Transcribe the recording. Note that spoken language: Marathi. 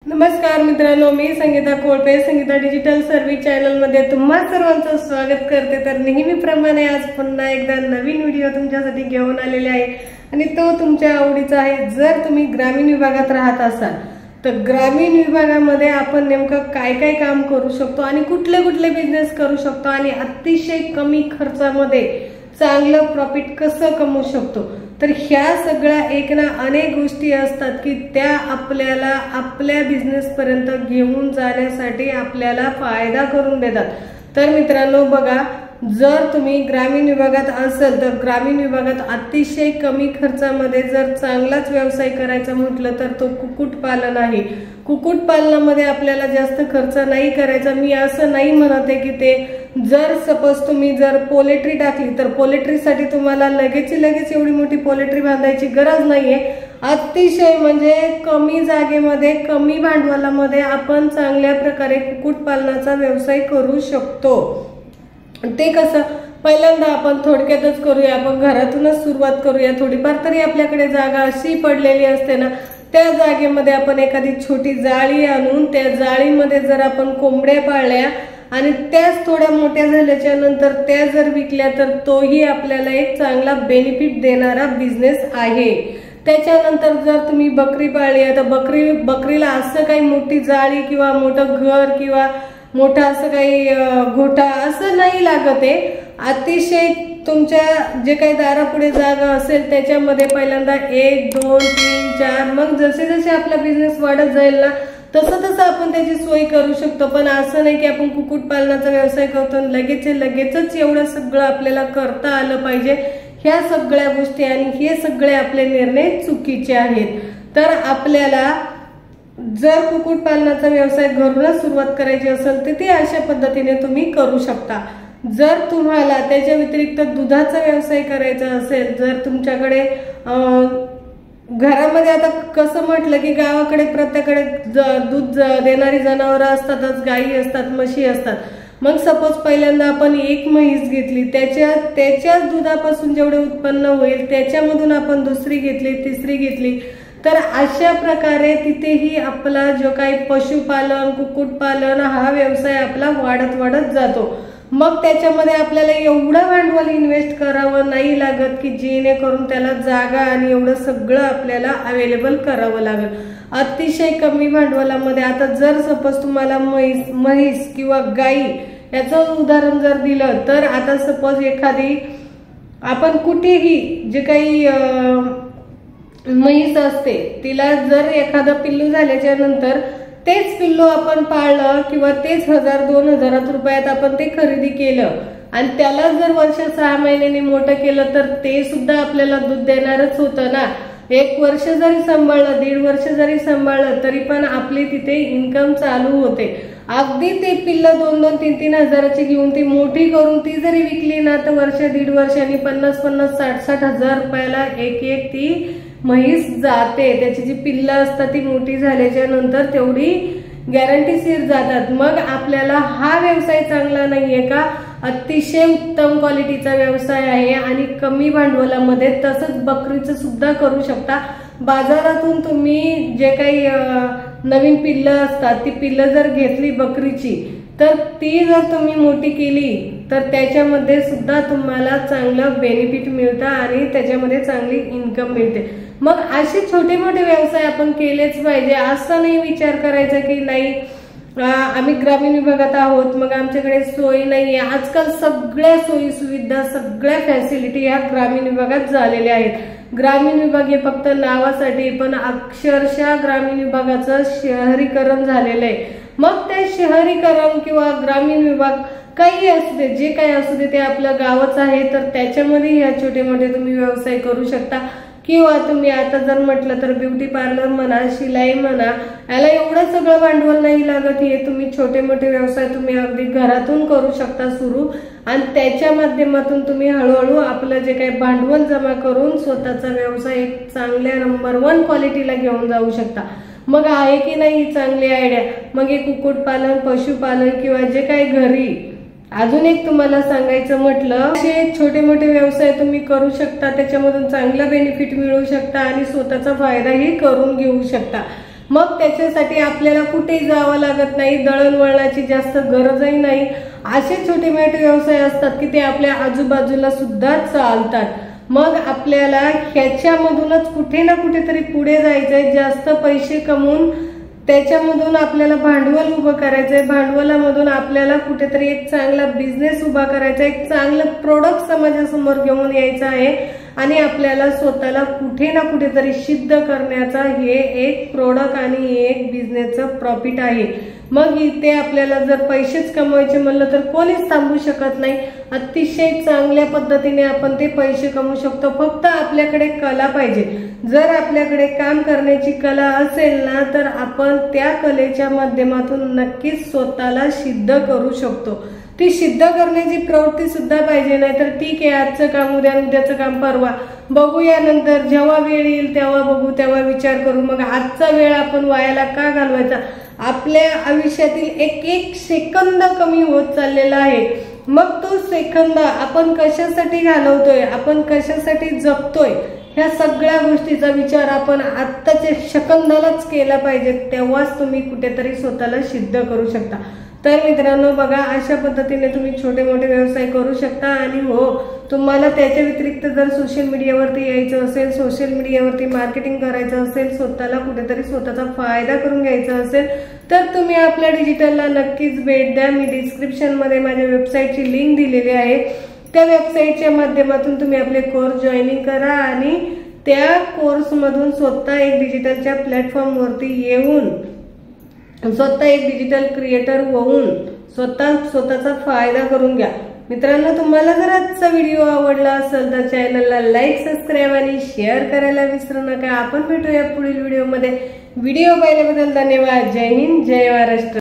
नमस्कार मित्रांनो, मी संगीता कोळपे संगीता डिजिटल सर्व्हिस चॅनल मध्ये तुम्हा सर्वांचं स्वागत करते। तर नेहमीप्रमाणे आज पुन्हा एकदा नवीन व्हिडिओ तुमच्यासाठी घेऊन आलेले आहे आणि तो तुमच्या आवडीचा आहे। जर तुम्ही ग्रामीण विभागात राहत असाल तर ग्रामीण विभागामध्ये आपण नेमकं काय काय काम करू शकतो आणि कुठले कुठले बिझनेस करू शकतो आणि अतिशय कमी खर्चामध्ये चांगलं प्रॉफिट कसं कमवू शकतो, तर ह्या सगळ्या एक ना अनेक गोष्टी असतात की त्या आपल्याला आपल्या बिझनेस पर्यंत घेऊन जाण्यासाठी आपल्याला फायदा करून देतात। तर मित्रांनो बघा, जर तुम्ही ग्रामीण विभागात असाल तर ग्रामीण विभागात अतिशय कमी खर्चामध्ये जर चांगलाच व्यवसाय करायचा म्हटलं तर तो कुक्कुटपालन आहे। कुक्कुटपालनामध्ये आपल्याला जास्त खर्च नाही करायचा। मी असं नाही म्हणते की ते जर सपोज तुम्ही जर पोल्ट्री टाकली तर पोल्ट्रीसाठी तुम्हाला लगेच एवढी मोठी पोल्ट्री बांधायची गरज नाहीये। अतिशय म्हणजे कमी जागेमध्ये कमी भांडवलामध्ये आपण चांगल्या प्रकारे कुक्कुटपालनाचा व्यवसाय करू शकतो। ते कसं, पहिल्यांदा आपण थोडक्यातच करूया, आपण घरातूनच सुरुवात करूया। थोडीफार तरी आपल्याकडे जागा अशी पडलेली असते ना, त्या जागेमध्ये आपण एखादी छोटी जाळी आणून त्या जाळीमध्ये जर आपण कोंबड्या पाळल्या आणि त्याच थोड्या मोठ्या झाल्याच्या नंतर त्या जर विकल्या तर तोही आपल्याला एक चांगला बेनिफिट देणारा बिझनेस आहे। त्याच्यानंतर जर तुम्ही बकरी पाळली आहे तर बकरीला असं काही मोठी जाळी किंवा मोठं घर किंवा मोठा असं काही गोठा असं नाही लागत आहे। अतिशय तुमच्या जे काही दारापुढे जागा असेल त्याच्यामध्ये पहिल्यांदा 1 2 3 4 मग जसे जसे आपला बिझनेस वाढत जाईल ना तसं आपण त्याची सोय करू शकतो। पण असं नाही की आपण कुक्कुटपालनाचा व्यवसाय करतो लगेचच एवढं सगळं आपल्याला करता आलं पाहिजे। ह्या सगळ्या गोष्टी आणि हे सगळे आपले निर्णय चुकीचे आहेत। तर आपल्याला जर कुक्कुटपालनाचा व्यवसाय घरूनच सुरुवात करायची असेल तर ते अशा पद्धतीने तुम्ही करू शकता। जर तुम्हाला त्याच्या व्यतिरिक्त दुधाचा व्यवसाय करायचा असेल, जर तुमच्याकडे घरामध्ये आता कसं म्हटलं की गावाकडे प्रत्येकाकडे दूध देणारी जनावरं असतातच, गायी असतात, म्हशी असतात। मग सपोज पहिल्यांदा आपण एक म्हैस घेतली, त्याच्या दुधापासून जेवढे उत्पन्न होईल त्याच्यामधून आपण दुसरी घेतली, तिसरी घेतली, तर अशा प्रकारे तिथेही आपला जो काही पशुपालन कुक्कुटपालन हा व्यवसाय आपला वाढत जातो। मग त्याच्यामध्ये आपल्याला एवढं भांडवल इन्व्हेस्ट करावं नाही लागत की जेणेकरून त्याला जागा आणि एवढं सगळं आपल्याला अवेलेबल करावं लागेल। अतिशय कमी भांडवलामध्ये आता जर सपोज तुम्हाला म्हैस किंवा गाई याचं उदाहरण जर दिलं तर आता सपोज एखादी आपण कुठेही जे काही म्हैस असते तिला जर एखादं पिल्लू झाल्याच्या नंतर तेच पिल्लू आपण पाळलं किंवा तेच 1000-2000 रुपयात आपण ते खरेदी केलं आणि त्याला जर वर्ष 6 महिन्यांनी मोठं केलं तर ते सुद्धा आपल्याला दूध देणारच होतं ना। 1 वर्ष जरी सांभाळलं, 1.5 वर्ष जरी सांभाळलं तरी पण आपली तिथे इन्कम चालू होते। अगदी ते पिल्ल 2-2, 3-3 हजाराची घेऊन ती मोठी करून ती जरी विकली ना तर वर्ष 1.5 वर्षांनी 50-50, 60-60 हजार रुपयाला एक ती म्हैस जाते। त्याची जी पिल्ल असतात ती मोठी झाल्याच्या नंतर तेवढी गॅरंटीशीर जातात। मग आपल्याला हा व्यवसाय चांगला नाहीये का? अतिशय उत्तम क्वालिटीचा व्यवसाय आहे आणि कमी भांडवलामध्ये। तसंच बकरीचं सुद्धा करू शकता। बाजारातून तुम्ही जे काही नवीन पिल्ल असतात ती पिल्ल जर घेतली बकरीची तर ती जर तुम्ही मोठी केली तर त्याच्यामध्ये सुद्धा तुम्हाला चांगलं बेनिफिट मिळतं आणि त्याच्यामध्ये चांगली इन्कम मिळते। मग असे छोटे मोठे व्यवसाय आपण केलेच पाहिजे। असं नाही विचार करायचा की नाही आम्ही ग्रामीण विभागात आहोत मग आमच्याकडे सोयी नाहीये। आजकाल सगळ्या सोयी सुविधा सगळ्या फॅसिलिटी ह्या ग्रामीण विभागात झालेल्या आहेत। ग्रामीण विभाग हे फक्त नावासाठी, पण अक्षरशः ग्रामीण विभागाचं शहरीकरण झालेलं आहे। मग ते शहरीकरण किंवा ग्रामीण विभाग काही असू दे, जे काही असू दे, ते आपलं गावच आहे। तर त्याच्यामध्ये ह्या छोटे मोठे तुम्ही व्यवसाय करू शकता किंवा तुम्ही आता जर म्हटलं तर ब्युटी पार्लर म्हणा, शिलाई म्हणा, याला एवढं सगळं भांडवल नाही लागत। हे तुम्ही छोटे मोठे व्यवसाय तुम्ही अगदी घरातून करू शकता सुरू आणि त्याच्या माध्यमातून तुम्ही हळूहळू आपलं जे काही भांडवल जमा करून स्वतःचा व्यवसाय एक चांगल्या नंबर 1 क्वालिटीला घेऊन जाऊ शकता। मग आहे की नाही चांगली आयडिया? मग हे कुक्कुटपालन, पशुपालन किंवा जे काही घरी अजून एक तुम्हाला सांगायचं म्हटलं, असे छोटे मोठे व्यवसाय तुम्ही करू शकता, त्याच्यामधून चांगला बेनिफिट मिळवू शकता आणि स्वतःचा फायदाही करून घेऊ शकता। मग त्याच्यासाठी आपल्याला कुठेही जावं लागत नाही, दळणवळणाची जास्त गरजही नाही. असे छोटे मोठे व्यवसाय असतात की ते आपल्या आजूबाजूला सुद्धा चालतात. मग आपल्याला ह्याच्यामधूनच कुठे ना कुठेतरी पुढे जायचंय, जास्त पैसे कमवून त्याच्यामधून आपल्याला भांडवल उभं करायचंय. भांडवलामधून आपल्याला कुठेतरी एक चांगला बिझनेस उभा करायचा, एक चांगलं प्रोडक्ट समाजासमोर घेऊन यायचं आहे आणि आपल्याला स्वतःला कुठे ना कुठेतरी सिद्ध करण्याचा हे एक प्रोडक्ट आणि एक बिझनेसचं प्रॉफिट आहे. मग इथे आपल्याला जर पैसेच कमवायचे म्हणलं तर कोणीच थांबू शकत नाही. अतिशय चांगल्या पद्धतीने आपण ते पैसे कमवू शकतो. फक्त आपल्याकडे कला पाहिजे. जर आपल्याकडे काम करण्याची कला असेल ना तर आपण त्या कलेच्या माध्यमातून नक्कीच स्वतःला सिद्ध करू शकतो. ती सिद्ध करण्याची प्रवृत्ती सुद्धा पाहिजे. नाही तर ठीक आहे, आजचं काम उद्या, उद्याचं काम परवा, बघूया नंतर, जेव्हा वेळ येईल तेव्हा बघू, तेव्हा विचार करू. मग आजचा वेळ आपण वायाला का घालवायचा? आपल्या आयुष्यातील एक एक सेकंद कमी होत चाललेला आहे. मग तो सेकंद आपण कशासाठी घालवतोय, आपण कशासाठी जगतोय, ह्या सगळ्या गोष्टीचा विचार आपण आत्ताच्या सेकंदालाच केला पाहिजे. तेव्हाच तुम्ही कुठेतरी स्वतःला सिद्ध करू शकता. तर मित्रांनो बघा, अशा पद्धतीने तुम्ही छोटे मोठे व्यवसाय करू शकता. आणि हो, तुम्हाला त्याच्या व्यतिरिक्त जर सोशल मीडियावरती यायचं असेल, सोशल मीडियावरती मार्केटिंग करायचं असेल, स्वतःला कुठेतरी स्वतःचा फायदा करून घ्यायचा असेल तर तुम्ही आपल्या डिजिटलला नक्कीच भेट द्या. मी डिस्क्रिप्शन मध्ये माझ्या वेबसाईटची लिंक दिलेली आहे. त्या वेबसाईटच्या माध्यमातून तुम्ही आपले कोर्स जॉईनिंग करा आणि त्या कोर्समधून स्वतः एक डिजिटलच्या प्लॅटफॉर्मवरती येऊन स्वतः एक डिजिटल क्रिएटर होऊन स्वतःचा फायदा करून घ्या. मित्रांनो, तुम्हाला जर आजचा व्हिडिओ आवडला असेल तर चॅनलला लाईक, सबस्क्राईब आणि शेअर करायला विसरू नका. आपण भेटूया पुढील व्हिडिओमध्ये. व्हिडिओ पाहिल्याबद्दल धन्यवाद. जय हिंद, जय महाराष्ट्र.